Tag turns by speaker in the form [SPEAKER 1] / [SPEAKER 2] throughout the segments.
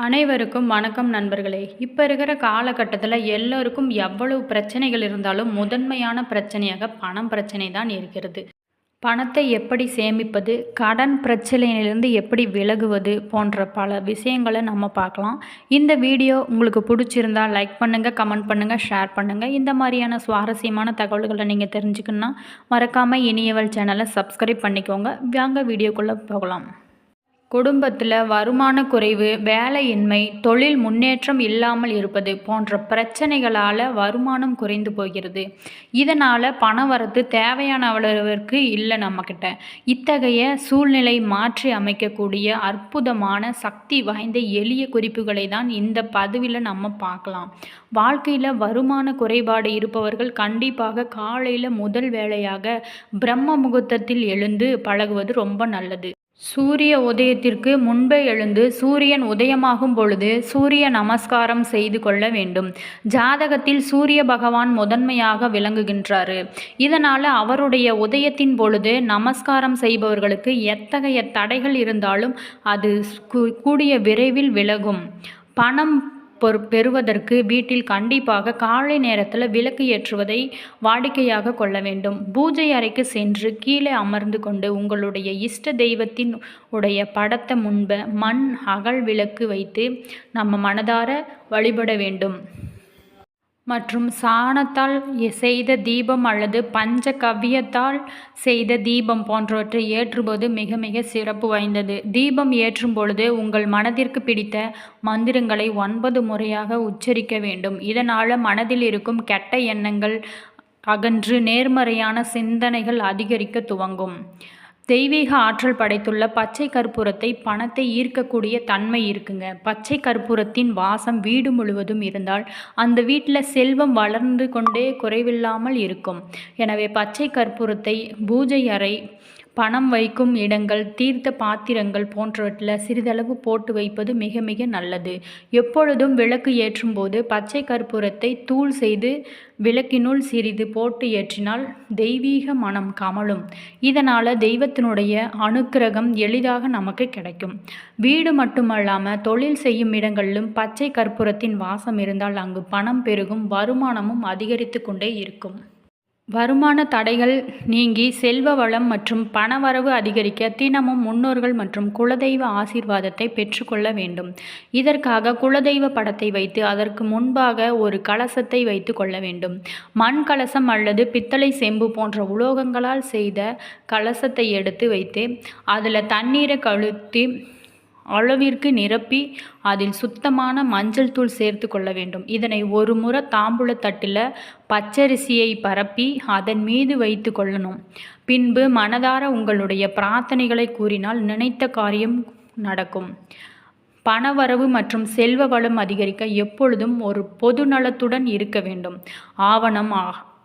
[SPEAKER 1] அனைவருக்கும் வணக்கம் நண்பர்களே. இப்போ இருக்கிற காலகட்டத்தில் எல்லோருக்கும் எவ்வளவு பிரச்சனைகள் இருந்தாலும் முதன்மையான பிரச்சனையாக பணம் பிரச்சனை தான் இருக்கிறது. பணத்தை எப்படி சேமிப்பது, கடன் பிரச்சனையிலிருந்து எப்படி விலகுவது போன்ற பல விஷயங்களை நம்ம பார்க்கலாம். இந்த வீடியோ உங்களுக்கு பிடிச்சிருந்தா லைக் பண்ணுங்கள், கமெண்ட் பண்ணுங்கள், ஷேர் பண்ணுங்கள். இந்த மாதிரியான சுவாரஸ்யமான தகவல்களை நீங்கள் தெரிஞ்சுக்கணுன்னா மறக்காமல் இனியவள் சேனலை சப்ஸ்கிரைப் பண்ணிக்கோங்க. வாங்க வீடியோக்குள்ளே போகலாம். குடும்பத்தில் வருமான குறைவு, வேலையின்மை, தொழில் முன்னேற்றம் இல்லாமல் இருப்பது போன்ற பிரச்சனைகளால் வருமானம் குறைந்து போகிறது. இதனால் பணவரத்து தேவையான அளவிற்கு இல்லை நம்மக்கிட்ட. இத்தகைய சூழ்நிலை மாற்றி அமைக்கக்கூடிய அற்புதமான சக்தி வாய்ந்த எளிய குறிப்புகளை தான் இந்த பதிவில் நம்ம பார்க்கலாம். வாழ்க்கையில் வருமான குறைபாடு இருப்பவர்கள் கண்டிப்பாக காலையில் முதல் வேளையாக பிரம்ம முகூர்த்தத்தில் எழுந்து பழகுவது ரொம்ப நல்லது. சூரிய உதயத்திற்கு முன்பே எழுந்து சூரியன் உதயமாகும் பொழுது சூரிய நமஸ்காரம் செய்து கொள்ள வேண்டும். ஜாதகத்தில் சூரிய பகவான் முதன்மையாக விளங்குகின்றார். இதனால் அவருடைய உதயத்தின் பொழுது நமஸ்காரம் செய்பவர்களுக்கு எத்தகைய தடைகள் இருந்தாலும் அது கூடிய விரைவில் விலகும். பணம் பெறுவதற்கு வீட்டில் கண்டிப்பாக காலை நேரத்தில் விளக்கு ஏற்றுவதை வாடிக்கையாக கொள்ள வேண்டும். பூஜை அறைக்கு சென்று கீழே அமர்ந்து கொண்டு உங்களுடைய இஷ்ட தெய்வத்தின் உடைய படத்தை முன்பு மண் அகல் விளக்கு வைத்து நம்ம மனதார வழிபட வேண்டும். மற்றும் சாணத்தால் செய்த தீபம் அல்லது பஞ்ச கவ்யத்தால் செய்த தீபம் போன்றவற்றை ஏற்றும்போது மிக மிக சிறப்பு வாய்ந்தது. தீபம் ஏற்றும் பொழுது உங்கள் மனதிற்கு பிடித்த மந்திரங்களை 9 முறையாக உச்சரிக்க வேண்டும். இதனால் மனதில் இருக்கும் கெட்ட எண்ணங்கள் அகன்று நேர்மறையான சிந்தனைகள் அதிகரிக்க துவங்கும். தெய்வீக ஆற்றல் படைத்துள்ள பச்சை கற்பூரத்தை பணத்தை ஈர்க்கக்கூடிய தன்மை இருக்குங்க. பச்சை கற்பூரத்தின் வாசம் வீடு முழுவதும் இருந்தால் அந்த வீட்டில் செல்வம் வளர்ந்து கொண்டே குறைவில்லாமல் இருக்கும். எனவே பச்சை கற்பூரத்தை பூஜை அறை, பணம் வைக்கும் இடங்கள், தீர்த்த பாத்திரங்கள் போன்றவற்றில் சிறிதளவு போட்டு வைப்பது மிக மிக நல்லது. எப்பொழுதும் விளக்கு ஏற்றும் போது பச்சை கற்பூரத்தை தூள் செய்து விளக்கினுள் சிறிது போட்டு ஏற்றினால் தெய்வீக மனம் கமலும். இதனால் தெய்வத்தினுடைய அனுக்கிரகம் எளிதாக நமக்கு கிடைக்கும். வீடு மட்டுமல்லாமல் தொழில் செய்யும் இடங்களிலும் பச்சை கற்பூரத்தின் வாசம் இருந்தால் அங்கு பணம் பெருகும், வருமானமும் அதிகரித்து கொண்டே இருக்கும். வருமான தடைகள் நீங்கி செல்வ வளம் மற்றும் பணவரவு அதிகரிக்க தினமும் முன்னோர்கள் மற்றும் குலதெய்வ ஆசீர்வாதத்தை பெற்றுக்கொள்ள வேண்டும். இதற்காக குலதெய்வ படத்தை வைத்து அதற்கு முன்பாக ஒரு கலசத்தை வைத்து கொள்ள வேண்டும். மண் கலசம் அல்லது பித்தளை செம்பு போன்ற உலோகங்களால் செய்த கலசத்தை எடுத்து வைத்து அதில் தண்ணீரை கழுத்தி அளவிற்கு நிரப்பி அதில் சுத்தமான மஞ்சள் தூள் சேர்த்து கொள்ள வேண்டும். இதனை ஒரு முறை தாம்பூலத்தட்டில் பச்சரிசியை பரப்பி அதன் மீது வைத்து கொள்ளணும். பின்பு மனதார உங்களுடைய பிரார்த்தனைகளை கூறினால் நினைத்த காரியம் நடக்கும். பணவரவு மற்றும் செல்வ வளம் அதிகரிக்க எப்பொழுதும் ஒரு பொது நலத்துடன் இருக்க வேண்டும். ஆவணம்,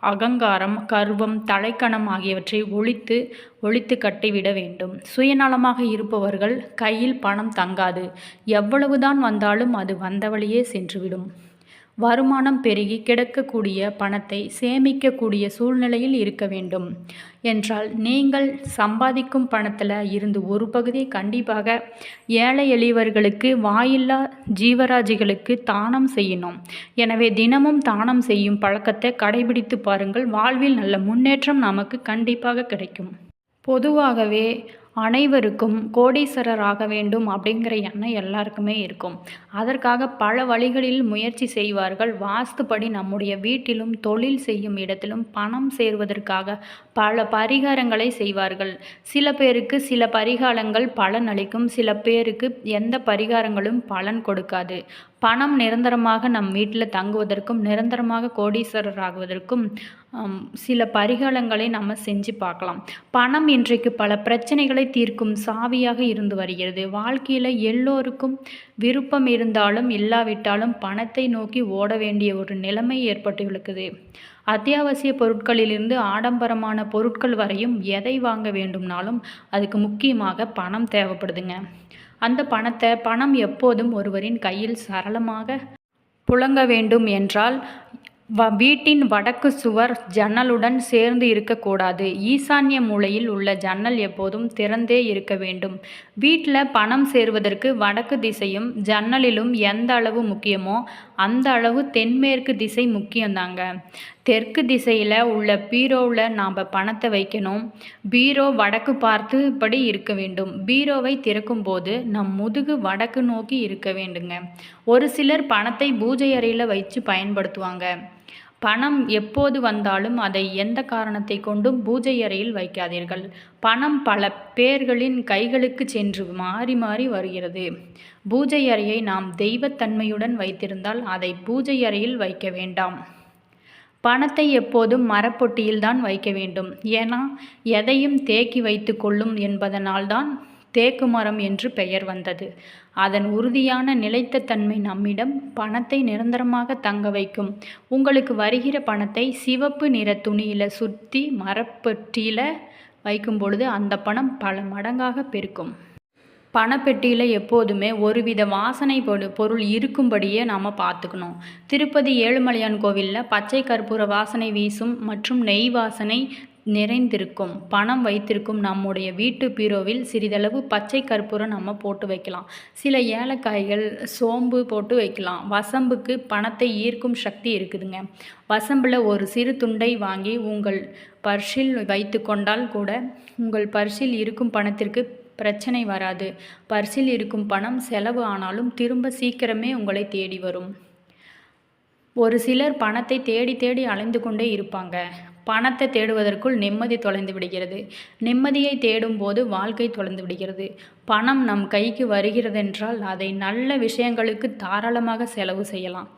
[SPEAKER 1] அகங்காரம், கர்வம், தலைக்கணம் ஆகியவற்றை ஒழித்து கட்டிவிட வேண்டும். சுயநலமாக இருப்பவர்கள் கையில் பணம் தங்காது. எவ்வளவுதான் வந்தாலும் அது வந்த வழியே சென்றுவிடும். வருமானம் பெருகி கிடக்கக்கூடிய பணத்தை சேமிக்கக்கூடிய சூழ்நிலையில் இருக்க வேண்டும் என்றால் நீங்கள் சம்பாதிக்கும் பணத்தில் இருந்து ஒரு பகுதியை கண்டிப்பாக ஏழை எளியவர்களுக்கு, வாயில்லா ஜீவராசிகளுக்கு தானம் செய்யணும். எனவே தினமும் தானம் செய்யும் பழக்கத்தை கடைபிடித்து பாருங்கள். வாழ்வில் நல்ல முன்னேற்றம் நமக்கு கண்டிப்பாக கிடைக்கும். பொதுவாகவே அனைவருக்கும் கோடீஸ்வரராக வேண்டும் அப்படிங்கிற எண்ணம் எல்லாருக்குமே இருக்கும். அதற்காக பல வழிகளில் முயற்சி செய்வார்கள். வாஸ்துப்படி நம்முடைய வீட்டிலும் தொழில் செய்யும் இடத்திலும் பணம் சேர்வதற்காக பல பரிகாரங்களை செய்வார்கள். சில பேருக்கு சில பரிகாரங்கள் பலன் அளிக்கும், சில பேருக்கு எந்த பரிகாரங்களும் பலன் கொடுக்காது. பணம் நிரந்தரமாக நம் வீட்டில் தங்குவதற்கும் நிரந்தரமாக கோடீஸ்வரர் ஆகுவதற்கும் சில பரிகாரங்களை நம்ம செஞ்சு பார்க்கலாம். பணம் இன்றைக்கு பல பிரச்சனைகளை தீர்க்கும் சாவியாக இருந்து வருகிறது. வாழ்க்கையில் எல்லோருக்கும் விருப்பம் இருந்தாலும் இல்லாவிட்டாலும் பணத்தை நோக்கி ஓட வேண்டிய ஒரு நிலைமை ஏற்பட்டு இருக்குது. அத்தியாவசிய பொருட்களிலிருந்து ஆடம்பரமான பொருட்கள் வரையும் எதை வாங்க வேண்டும்னாலும் அதுக்கு முக்கியமாக பணம் தேவைப்படுதுங்க. அந்த பணம் எப்போதும் ஒருவரின் கையில் சரளமாக புழங்க வேண்டும் என்றால் வீட்டின் வடக்கு சுவர் ஜன்னலுடன் சேர்ந்து இருக்கக்கூடாது. ஈசான்ய மூலையில் உள்ள ஜன்னல் எப்போதும் திறந்தே இருக்க வேண்டும். வீட்டில் பணம் சேர்வதற்கு வடக்கு திசையும் ஜன்னலிலும் எந்த அளவு முக்கியமோ அந்த அளவு தென்மேற்கு திசை முக்கியம்தாங்க. தெற்கு திசையில் உள்ள பீரோவில் நாம் பணத்தை வைக்கணும். பீரோ வடக்கு பார்த்துபடி இருக்க வேண்டும். பீரோவை திறக்கும்போது நம் முதுகு வடக்கு நோக்கி இருக்க வேண்டுங்க. ஒரு சிலர் பணத்தை பூஜை அறையில் வச்சு பயன்படுத்துவாங்க. பணம் எப்போது வந்தாலும் அதை எந்த காரணத்தை கொண்டும் பூஜை அறையில் வைக்காதீர்கள். பணம் பல பேர்களின் கைகளுக்கு சென்று மாறி மாறி வருகிறது. பூஜை அறையை நாம் தெய்வத்தன்மையுடன் வைத்திருந்தால் அதை பூஜை அறையில் வைக்க வேண்டாம். பணத்தை எப்போதும் மரப்பொட்டியில்தான் வைக்க வேண்டும். ஏன்னா எதையும் தேக்கி வைத்து கொள்ளும் என்பதனால்தான் தேக்கு மரம் என்று பெயர் வந்தது. அதன் உறுதியான நிலைத்த தன்மை நம்மிடம் பணத்தை நிரந்தரமாக தங்க வைக்கும். உங்களுக்கு வருகிற பணத்தை சிவப்பு நிற துணியில் சுற்றி மரப்பெட்டியில் வைக்கும் பொழுது அந்த பணம் பல மடங்காக பெருக்கும். பணப்பெட்டியில் எப்போதுமே ஒருவித வாசனை பொருள் இருக்கும்படியே நாம் பார்த்துக்கணும். திருப்பதி ஏழுமலையான் கோவிலில் பச்சை கற்பூர வாசனை வீசும் மற்றும் நெய் வாசனை நிறைந்திருக்கும். பணம் வைத்திருக்கும் நம்முடைய வீட்டு பீரோவில் சிறிதளவு பச்சை கற்பூரம் நம்ம போட்டு வைக்கலாம். சில ஏலக்காய்கள் சோம்பு போட்டு வைக்கலாம். வசம்புக்கு பணத்தை ஈர்க்கும் சக்தி இருக்குதுங்க. வசம்பில் ஒரு சிறு துண்டை வாங்கி உங்கள் பர்ஸில் வைத்து கொண்டால் கூட உங்கள் பர்ஸில் இருக்கும் பணத்திற்கு பிரச்சனை வராது. பர்ஸில் இருக்கும் பணம் செலவு ஆனாலும் திரும்ப சீக்கிரமே உங்களை தேடி வரும். ஒரு சிலர் பணத்தை தேடி தேடி அலைந்து கொண்டே இருப்பாங்க. பணத்தை தேடுவதற்குள் நிம்மதி தொலைந்து விடுகிறது. நிம்மதியை தேடும் போது வாழ்க்கை தொலைந்து விடுகிறது. பணம் நம் கைக்கு வருகிறதென்றால் அதை நல்ல விஷயங்களுக்கு தாராளமாக செலவு செய்யலாம்.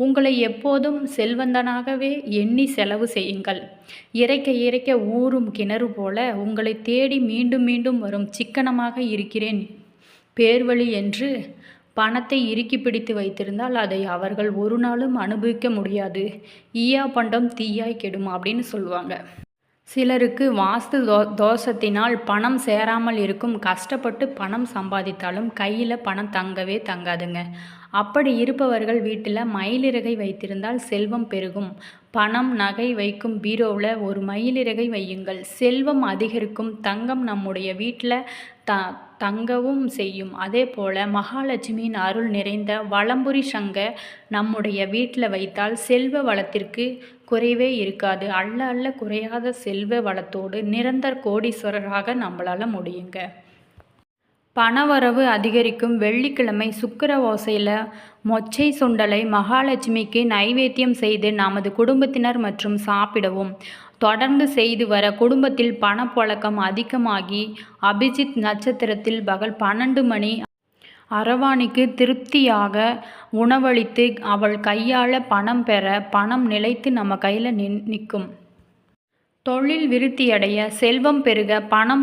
[SPEAKER 1] உங்களை எப்போதும் செல்வந்தனாகவே எண்ணி செலவு செய்யுங்கள். இறைக்க இறைக்க ஊறும் கிணறு போல உங்களை தேடி மீண்டும் மீண்டும் வரும் சிக்கனமாக இருக்கிறேன் பேர்வழி என்று பணத்தை இறுக்கி பிடித்து வைத்திருந்தால் அதை அவர்கள் ஒரு நாளும் அனுபவிக்க முடியாது. ஈயா பண்டம் தீயாய் கெடும் அப்படின்னு சொல்லுவாங்க. சிலருக்கு வாஸ்து தோஷத்தினால் பணம் சேராமல் இருக்கும். கஷ்டப்பட்டு பணம் சம்பாதித்தாலும் கையில் பணம் தங்கவே தங்காதுங்க. அப்படி இருப்பவர்கள் வீட்டில் மயிலிறகை வைத்திருந்தால் செல்வம் பெருகும். பணம் நகை வைக்கும் பீரோவில் ஒரு மயிலிறகை வையுங்கள். செல்வம் அதிகரிக்கும். தங்கம் நம்முடைய வீட்டில் தங்கவும் செய்யும். அதே போல் மகாலட்சுமியின் அருள் நிறைந்த வலம்புரி சங்க நம்முடைய வீட்டில் வைத்தால் செல்வ வளத்திற்கு குறைவே இருக்காது. அள்ள அள்ள குறையாத செல்வ வளத்தோடு நிரந்தர கோடீஸ்வரராக நம்மளால் முடியுங்க. பணவரவு அதிகரிக்கும். வெள்ளிக்கிழமை சுக்கிர ஓசையில் மொச்சை சுண்டலை மகாலட்சுமிக்கு நைவேத்தியம் செய்து நமது குடும்பத்தினர் மற்றும் சாப்பிடவும். தொடர்ந்து செய்து வர குடும்பத்தில் பணப்புழக்கம் அதிகமாகி அபிஜித் நட்சத்திரத்தில் பகல் 12 மணி அரவாணிக்கு திருப்தியாக உணவளித்து அவள் கையால் பணம் பெற பணம் நிலைத்து நம்ம கையில் நிற்கும். தொழில் விருத்தியடைய, செல்வம் பெருக, பணம்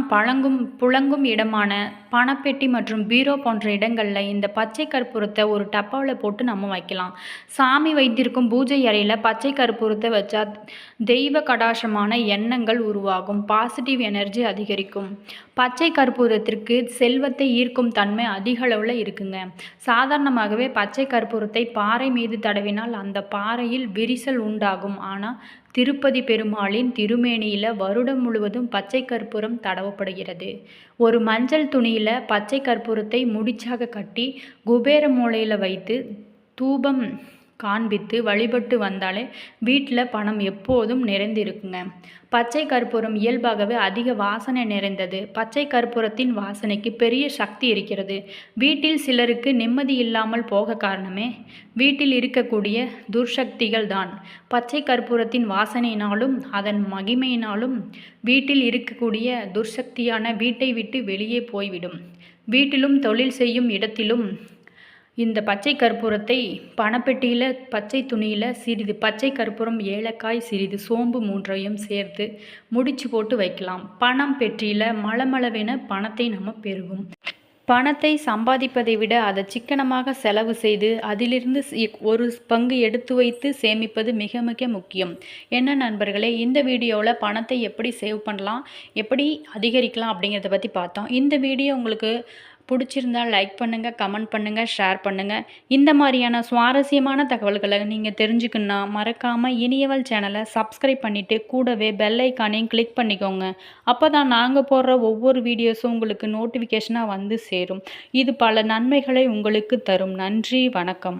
[SPEAKER 1] புழங்கும் இடமான பணப்பெட்டி மற்றும் பீரோ போன்ற இடங்களில் இந்த பச்சை கற்பூரத்தை ஒரு டப்பாவில் போட்டு நம்ம வைக்கலாம். சாமி வைத்திருக்கும் பூஜை அறையில் பச்சை கற்பூரத்தை வச்சா தெய்வ கடாசமான எண்ணங்கள் உருவாகும். பாசிட்டிவ் எனர்ஜி அதிகரிக்கும். பச்சை கற்பூரத்திற்கு செல்வத்தை ஈர்க்கும் தன்மை அதிக அளவில் இருக்குங்க. சாதாரணமாகவே பச்சை கற்பூரத்தை பாறை மீது தடவினால் அந்த பாறையில் விரிசல் உண்டாகும். ஆனால் திருப்பதி பெருமாளின் திருமேனியில் வருடம் முழுவதும் பச்சை கற்பூரம் தடவப்படுகிறது. ஒரு மஞ்சள் துணியில் பச்சை கற்பூரத்தை முடிச்சாக கட்டி குபேர மூலையில் வைத்து தூபம் காண்பித்து வழிபட்டு வந்தாலே வீட்டில் பணம் எப்போதும் நிறைந்திருக்குங்க. பச்சை கற்பூரம் இயல்பாகவே அதிக வாசனை நிறைந்தது. பச்சை கற்பூரத்தின் வாசனைக்கு பெரிய சக்தி இருக்கிறது. வீட்டில் சிலருக்கு நிம்மதி இல்லாமல் போக காரணமே வீட்டில் இருக்கக்கூடிய துர்சக்திகள் தான். பச்சை கற்பூரத்தின் வாசனையினாலும் அதன் மகிமையினாலும் வீட்டில் இருக்கக்கூடிய துர்சக்தியான வீட்டை விட்டு வெளியே போய்விடும். வீட்டிலும் தொழில் செய்யும் இடத்திலும் இந்த பச்சை கற்பூரத்தை பணப்பெட்டியில் பச்சை துணியில் சிறிது பச்சை கற்பூரம், ஏலக்காய், சிறிது சோம்பு 3ஐயும் சேர்த்து முடிச்சு போட்டு வைக்கலாம். பணம் பெட்டியில் மளமளவென பணத்தை நம்ம பெறுவோம். பணத்தை சம்பாதிப்பதை விட அதை சிக்கனமாக செலவு செய்து அதிலிருந்து ஒரு பங்கு எடுத்து வைத்து சேமிப்பது மிக மிக முக்கியம். என்ன நண்பர்களே, இந்த வீடியோவில் பணத்தை எப்படி சேவ் பண்ணலாம், எப்படி அதிகரிக்கலாம் அப்படிங்கிறத பற்றி பார்த்தோம். இந்த வீடியோ உங்களுக்கு பிடிச்சிருந்தா லைக் பண்ணுங்கள், கமெண்ட் பண்ணுங்கள், ஷேர் பண்ணுங்கள். இந்த மாதிரியான சுவாரஸ்யமான தகவல்களை நீங்கள் தெரிஞ்சுக்கணுன்னா மறக்காமல் இனியவள் சேனலை சப்ஸ்கிரைப் பண்ணிவிட்டு கூடவே பெல் ஐக்கானையும் கிளிக் பண்ணிக்கோங்க. அப்போ தான் நாங்கள் போடுற ஒவ்வொரு வீடியோஸும் உங்களுக்கு நோட்டிஃபிகேஷனாக வந்து சேரும். இது பல நன்மைகளை உங்களுக்கு தரும். நன்றி, வணக்கம்.